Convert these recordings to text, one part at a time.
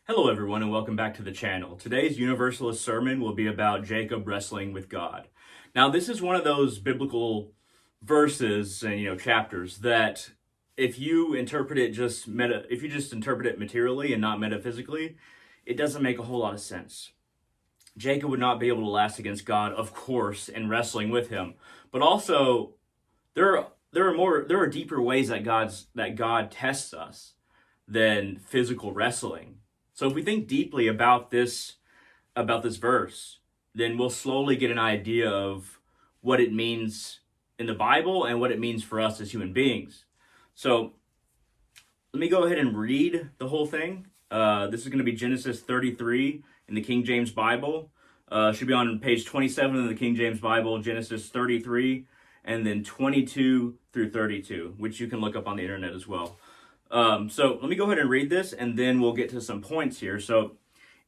Hello everyone and welcome back to the channel. Today's Universalist sermon will be about Jacob wrestling with God. Now this is one of those biblical verses and chapters that if you interpret it if you just interpret it materially and not metaphysically, it doesn't make a whole lot of sense. Jacob would not be able to last against God, of course, in wrestling with him, but also there are deeper ways that God tests us than physical wrestling. So if we think deeply about this verse, then we'll slowly get an idea of what it means in the Bible and what it means for us as human beings. So let me go ahead and read the whole thing. This is going to be Genesis 33 in the King James Bible. Should be on page 27 of the King James Bible, Genesis 33, and then 22 through 32, which you can look up on the internet as well. So let me go ahead and read this, and then we'll get to some points here. So,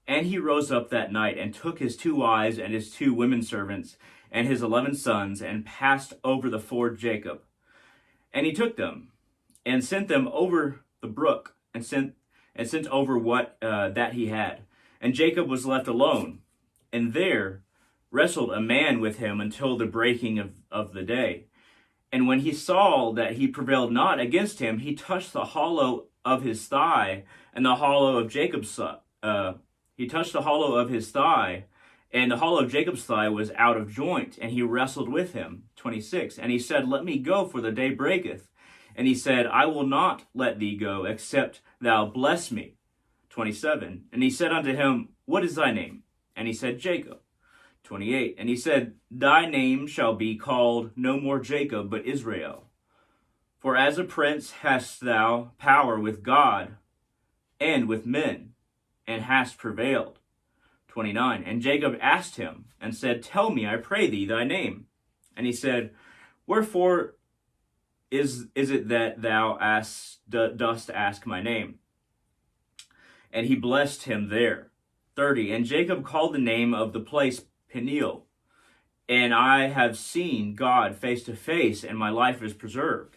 and he rose up that night and took his 2 wives and his 2 women servants and his 11 sons and passed over the ford Jacob. And he took them and sent them over the brook and sent over what that he had. And Jacob was left alone, and there wrestled a man with him until the breaking of the day. And when he saw that he prevailed not against him, he touched the hollow of his thigh and the hollow of Jacob's he touched the hollow of his thigh, and the hollow of Jacob's thigh was out of joint, and he wrestled with him. 26. And he said, Let me go, for the day breaketh. And he said, I will not let thee go, except thou bless me. 27. And he said unto him, What is thy name? And he said, Jacob. 28. And he said, Thy name shall be called no more Jacob, but Israel. For as a prince hast thou power with God and with men, and hast prevailed. 29. And Jacob asked him, and said, Tell me, I pray thee, thy name. And he said, Wherefore is it that thou dost ask my name? And he blessed him there. 30. And Jacob called the name of the place Peniel, and I have seen God face to face, and my life is preserved.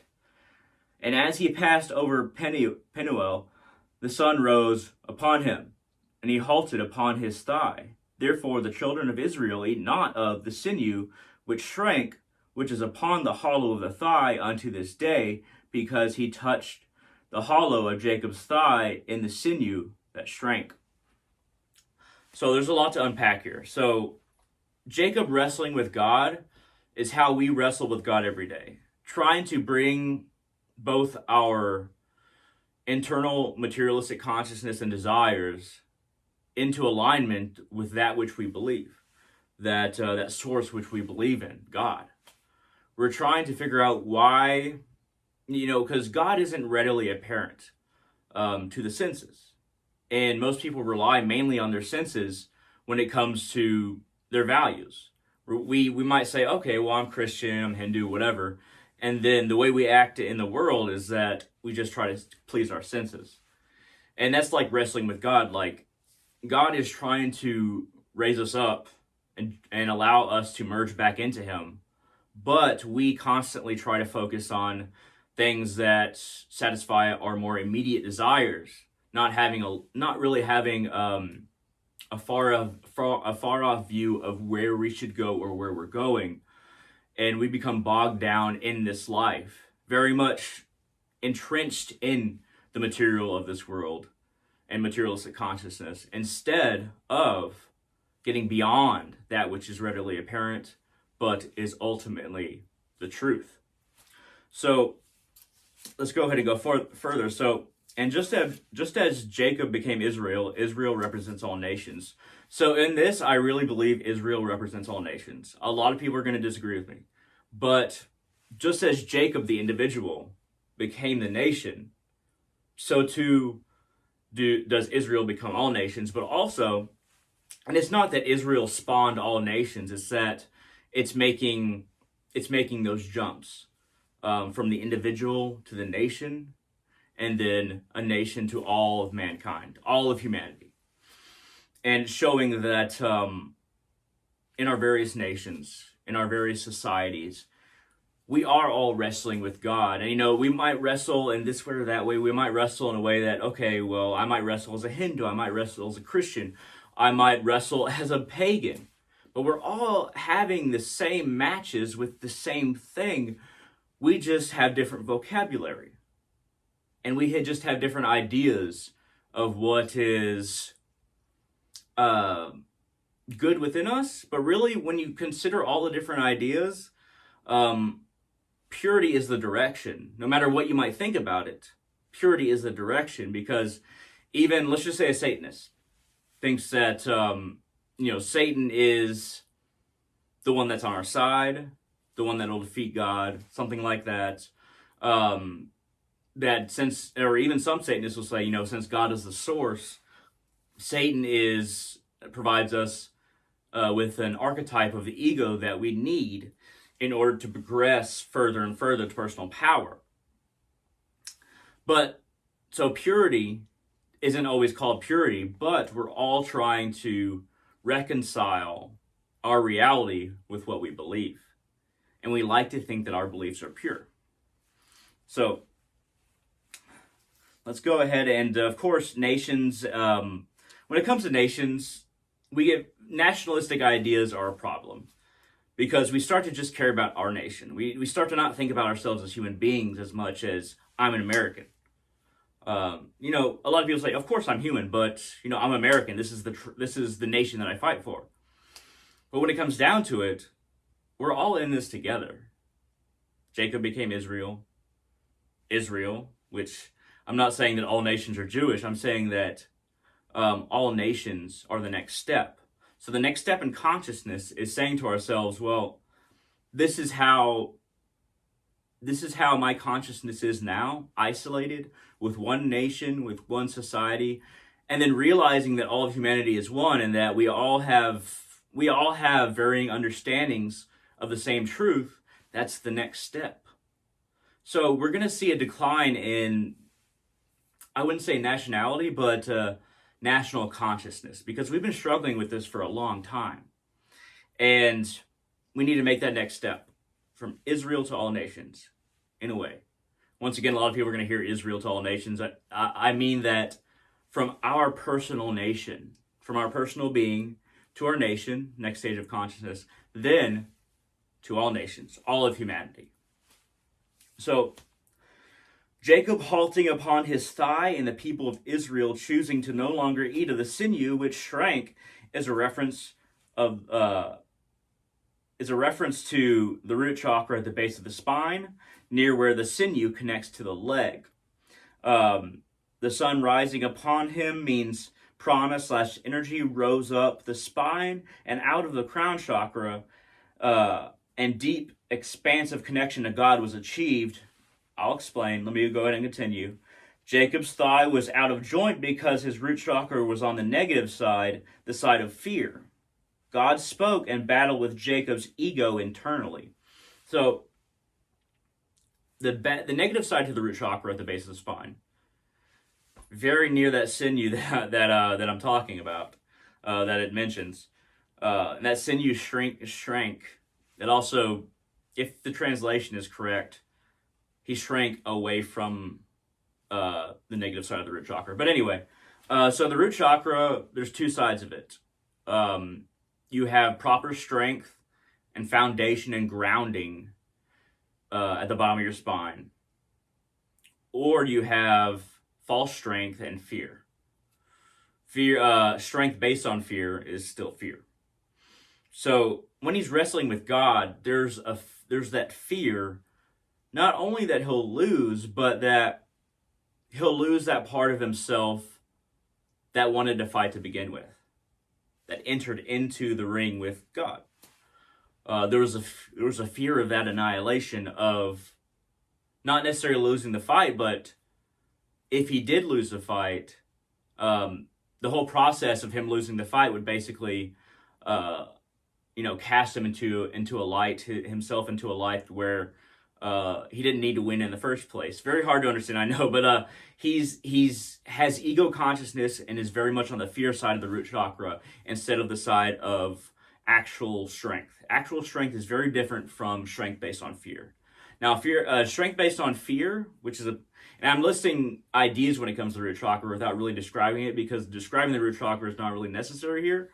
And as he passed over Peniel, the sun rose upon him, and he halted upon his thigh. Therefore the children of Israel eat not of the sinew which shrank, which is upon the hollow of the thigh unto this day, because he touched the hollow of Jacob's thigh in the sinew that shrank. So there's a lot to unpack here. So Jacob wrestling with God is how we wrestle with God every day, trying to bring both our internal materialistic consciousness and desires into alignment with that which we believe, that source which we believe in, God. We're trying to figure out why, because God isn't readily apparent to the senses. And most people rely mainly on their senses when it comes to their values. We might say, okay, well, I'm Christian, I'm Hindu, whatever. And then the way we act in the world is that we just try to please our senses. And that's like wrestling with God. Like, God is trying to raise us up and allow us to merge back into him. But we constantly try to focus on things that satisfy our more immediate desires, not really having a far off view of where we should go or where we're going. And we become bogged down in this life, very much entrenched in the material of this world and materialistic consciousness, instead of getting beyond that which is readily apparent, but is ultimately the truth. So let's go ahead and go further. So, and just as Jacob became Israel, Israel represents all nations. So in this, I really believe Israel represents all nations. A lot of people are going to disagree with me. But just as Jacob, the individual, became the nation, so too does Israel become all nations. But also, and it's not that Israel spawned all nations, it's that it's making those jumps from the individual to the nation, and then a nation to all of mankind, all of humanity. And showing that in our various nations, in our various societies, we are all wrestling with God. And, we might wrestle in this way or that way. We might wrestle in a way that, okay, well, I might wrestle as a Hindu. I might wrestle as a Christian. I might wrestle as a pagan. But we're all having the same matches with the same thing. We just have different vocabulary. And we just have different ideas of what is good within us. But really, when you consider all the different ideas, purity is the direction. No matter what you might think about it, purity is the direction. Because even, let's just say a Satanist thinks that, Satan is the one that's on our side, the one that will defeat God, something like that. That since, or even some Satanists will say, since God is the source, Satan provides us with an archetype of the ego that we need in order to progress further and further to personal power. But, so purity isn't always called purity, but we're all trying to reconcile our reality with what we believe. And we like to think that our beliefs are pure. So, let's go ahead and, of course, nations, when it comes to nations, nationalistic ideas are a problem. Because we start to just care about our nation. We start to not think about ourselves as human beings as much as I'm an American. A lot of people say, of course I'm human, but, I'm American. This is the nation that I fight for. But when it comes down to it, we're all in this together. Jacob became Israel, which I'm not saying that all nations are Jewish. I'm saying that all nations are the next step. So the next step in consciousness is saying to ourselves, well, this is how my consciousness is now, isolated with one nation, with one society, and then realizing that all of humanity is one and that we all have varying understandings of the same truth. That's the next step. So we're going to see a decline in, I wouldn't say nationality, but national consciousness, because we've been struggling with this for a long time. And we need to make that next step from Israel to all nations, in a way. Once again, a lot of people are going to hear Israel to all nations. I mean that from our personal nation, from our personal being to our nation, next stage of consciousness, then to all nations, all of humanity. So, Jacob halting upon his thigh, and the people of Israel choosing to no longer eat of the sinew which shrank, is a reference to the root chakra at the base of the spine, near where the sinew connects to the leg. The sun rising upon him means prana/energy rose up the spine and out of the crown chakra, and deep expansive connection to God was achieved. I'll explain. Let me go ahead and continue. Jacob's thigh was out of joint because his root chakra was on the negative side, the side of fear. God spoke and battled with Jacob's ego internally. So, the negative side to the root chakra at the base of the spine, very near that sinew that I'm talking about, that it mentions. And that sinew shrank. It also, if the translation is correct, he shrank away from the negative side of the root chakra. But anyway, so the root chakra, there's two sides of it. You have proper strength and foundation and grounding at the bottom of your spine. Or you have false strength and fear. Strength based on fear is still fear. So when he's wrestling with God, there's that fear. Not only that he'll lose, but that he'll lose that part of himself that wanted to fight to begin with, that entered into the ring with God. There was a fear of that annihilation, of not necessarily losing the fight, but if he did lose the fight, the whole process of him losing the fight would basically, cast him into a light, himself into a light where he didn't need to win in the first place. Very hard to understand, I know, but has ego consciousness and is very much on the fear side of the root chakra instead of the side of actual strength. Actual strength is very different from strength based on fear. Now, fear, strength based on fear, which is and I'm listing ideas when it comes to the root chakra without really describing it, because describing the root chakra is not really necessary here.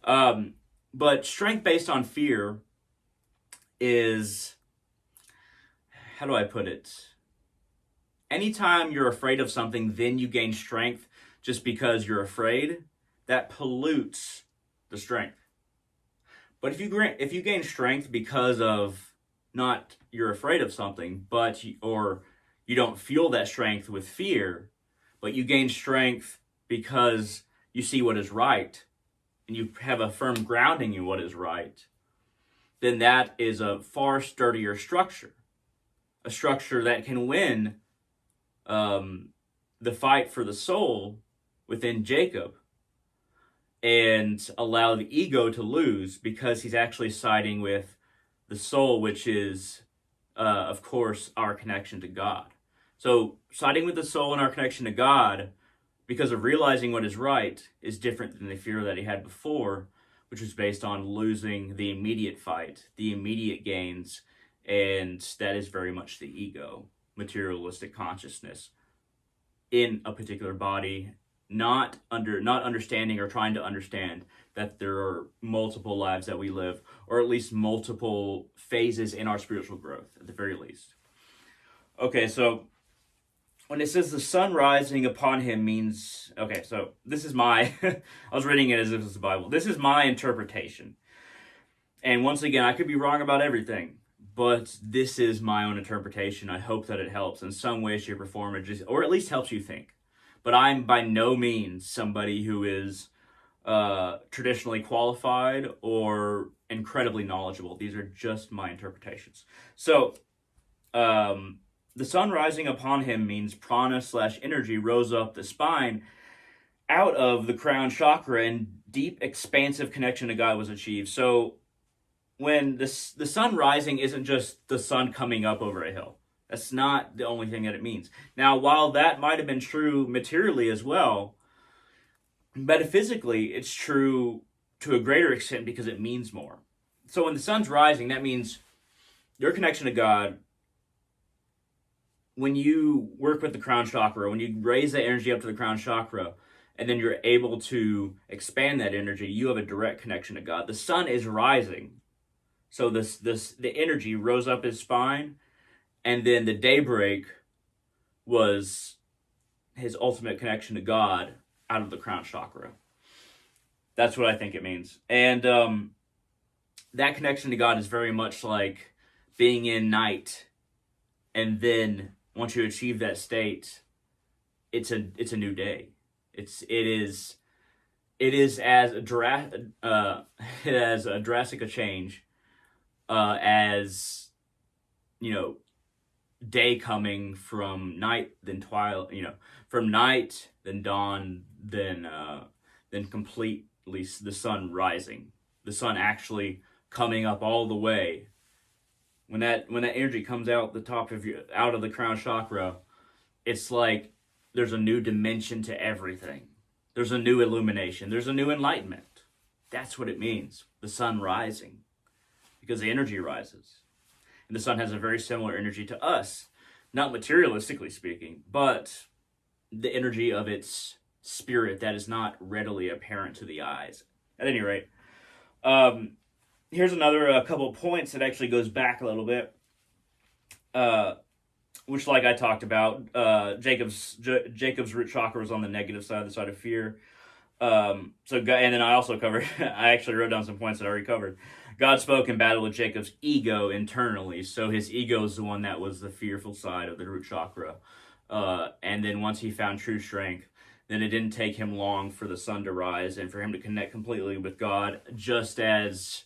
But strength based on fear is, how do I put it? Anytime you're afraid of something, then you gain strength just because you're afraid, that pollutes the strength. But if you gain strength because of not you're afraid of something, or you don't feel that strength with fear, but you gain strength because you see what is right and you have a firm grounding in what is right, then that is a far sturdier structure. A structure that can win the fight for the soul within Jacob and allow the ego to lose, because he's actually siding with the soul, which is, of course, our connection to God. So siding with the soul and our connection to God, because of realizing what is right, is different than the fear that he had before, which was based on losing the immediate fight, the immediate gains, and that is very much the ego, materialistic consciousness in a particular body, not understanding or trying to understand that there are multiple lives that we live, or at least multiple phases in our spiritual growth, at the very least. Okay, so when it says the sun rising upon him means, okay, so this is my, I was reading it as if it's the Bible. This is my interpretation. And once again, I could be wrong about everything, but this is my own interpretation. I hope that it helps in some way, shape, or form, or at least helps you think. But I'm by no means somebody who is traditionally qualified or incredibly knowledgeable. These are just my interpretations. So, the sun rising upon him means prana/energy rose up the spine out of the crown chakra, and deep expansive connection to God was achieved. So when the sun rising isn't just the sun coming up over a hill. That's not the only thing that it means. Now, while that might have been true materially as well, metaphysically, it's true to a greater extent because it means more. So when the sun's rising, that means your connection to God, when you work with the crown chakra, when you raise that energy up to the crown chakra, and then you're able to expand that energy, you have a direct connection to God. The sun is rising. So the energy rose up his spine, and then the daybreak was his ultimate connection to God out of the crown chakra. That's what I think it means. And that connection to God is very much like being in night, and then once you achieve that state, it's a new day. It is as drastic a change as, day coming from night, then twilight, from night, then dawn, then completely the sun rising, the sun actually coming up all the way. When that energy comes out out of the crown chakra, it's like there's a new dimension to everything. There's a new illumination. There's a new enlightenment. That's what it means. The sun rising, because the energy rises. And the sun has a very similar energy to us, not materialistically speaking, but the energy of its spirit that is not readily apparent to the eyes. At any rate, here's another couple points that actually goes back a little bit, which, like I talked about, Jacob's root chakra was on the negative side, the side of fear. And then I also covered, I actually wrote down some points that I already covered. God spoke in battle with Jacob's ego internally, so his ego is the one that was the fearful side of the root chakra. And then once he found true strength, then it didn't take him long for the sun to rise and for him to connect completely with God, just as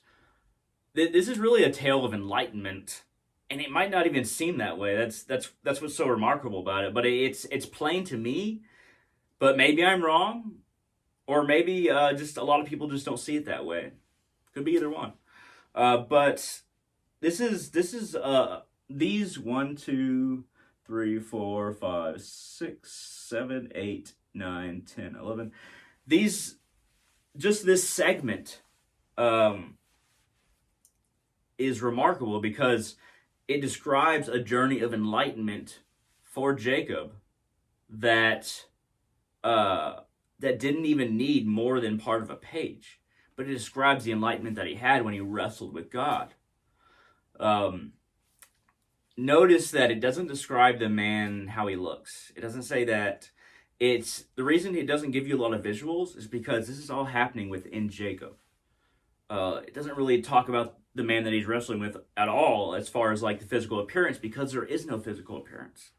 this is really a tale of enlightenment. And it might not even seem that way. That's what's so remarkable about it. But it's plain to me. But maybe I'm wrong, or maybe just a lot of people just don't see it that way. Could be either one. But this is these 1, 2, 3, 4, 5, 6, 7, 8, 9, 10, 11. This segment is remarkable because it describes a journey of enlightenment for Jacob that that didn't even need more than part of a page, but it describes the enlightenment that he had when he wrestled with God. Notice that it doesn't describe the man how he looks. It doesn't say that. It's the reason it doesn't give you a lot of visuals is because this is all happening within Jacob. It doesn't really talk about the man that he's wrestling with at all as far as like the physical appearance, because there is no physical appearance.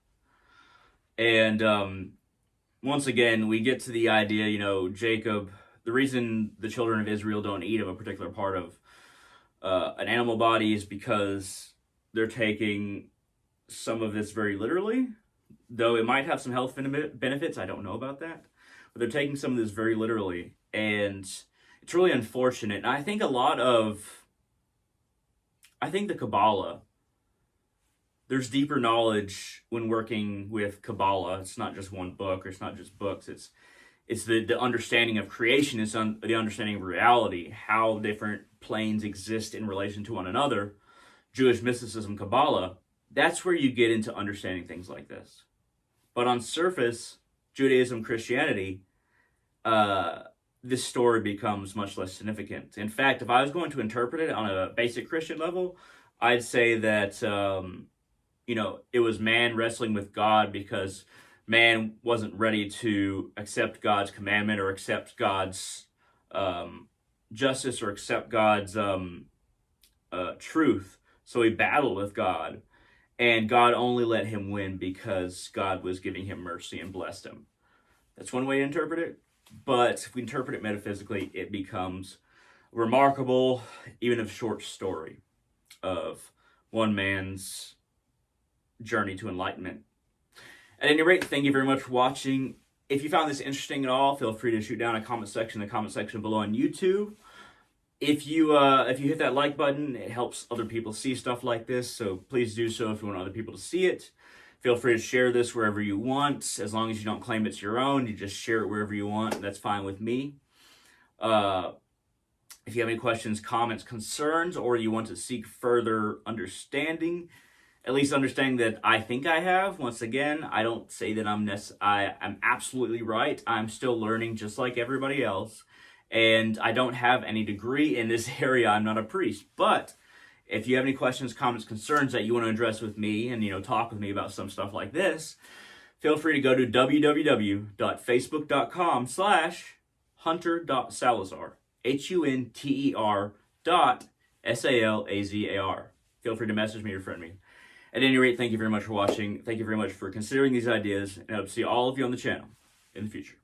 And once again, we get to the idea, Jacob, the reason the children of Israel don't eat of a particular part of an animal body is because they're taking some of this very literally, though it might have some health benefits. I don't know about that, but they're taking some of this very literally, and it's really unfortunate. And I think the Kabbalah, there's deeper knowledge when working with Kabbalah. It's not just one book, or it's not just books. It's the understanding of creation. It's the understanding of reality, how different planes exist in relation to one another. Jewish mysticism, Kabbalah, that's where you get into understanding things like this. But on surface, Judaism, Christianity, this story becomes much less significant. In fact, if I was going to interpret it on a basic Christian level, I'd say that, it was man wrestling with God because man wasn't ready to accept God's commandment or accept God's justice or accept God's truth. So he battled with God, and God only let him win because God was giving him mercy and blessed him. That's one way to interpret it. But if we interpret it metaphysically, it becomes a remarkable, even if short story of one man's journey to enlightenment. At any rate, thank you very much for watching. If you found this interesting at all, feel free to shoot down a comment section in the comment section below on YouTube. If you hit that like button, it helps other people see stuff like this, so please do so if you want other people to see it. Feel free to share this wherever you want. As long as you don't claim it's your own, you just share it wherever you want, and that's fine with me. If you have any questions, comments, concerns, or you want to seek further understanding, at least understanding that I think I have. Once again, I don't say that I'm absolutely right. I'm still learning just like everybody else. And I don't have any degree in this area. I'm not a priest. But if you have any questions, comments, concerns that you want to address with me and, talk with me about some stuff like this, feel free to go to www.facebook.com/hunter.salazar. HUNTER.SALAZAR. Feel free to message me or friend me. At any rate, thank you very much for watching. Thank you very much for considering these ideas, and I hope to see all of you on the channel in the future.